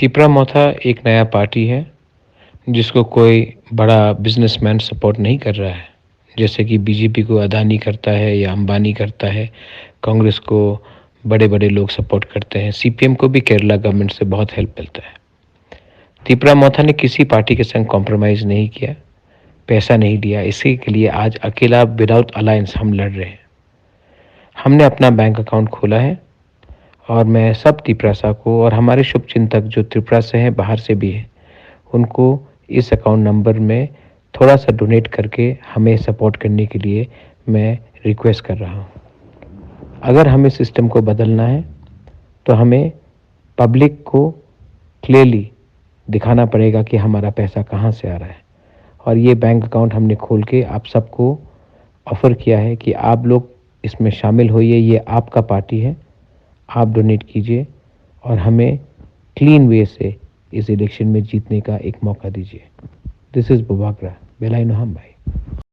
तिपरा मोथा एक नया पार्टी है जिसको कोई बड़ा बिजनेसमैन सपोर्ट नहीं कर रहा है। जैसे कि बीजेपी को अदानी करता है या अंबानी करता है, कांग्रेस को बड़े-बड़े लोग सपोर्ट करते हैं, सीपीएम को भी केरला गवर्नमेंट से बहुत हेल्प मिलता है। तिपरा मोथा ने किसी पार्टी के संग कॉम्प्रोमाइज़ नहीं किया, पैसा नहीं लिया, इसी के लिए आज अकेला विदाउट अलायंस हम लड़ रहे हैं। हमने अपना बैंक अकाउंट खोला है और मैं सब तिपरासा को और हमारे शुभचिंतक जो त्रिपुरा से हैं, बाहर से भी हैं, उनको इस अकाउंट नंबर में थोड़ा-सा डोनेट करके हमें सपोर्ट करने के लिए मैं रिक्वेस्ट कर रहा हूँ। अगर हमें सिस्टम को बदलना है, तो हमें पब्लिक को क्लियरली दिखाना पड़ेगा कि हमारा पैसा कहाँ से आ रहा है। और ये बैंक अकाउंट हमने खोल के आप सबको ऑफ़र किया है कि आप लोग इसमें शामिल होइए, ये आपका पार्टी है, आप डोनेट कीजिए और हमें क्लीन वे से इस इलेक्शन में जीतने का एक मौका दीजिए। दिस इज़ बुबाकरा, बेलाइनो हम भाई।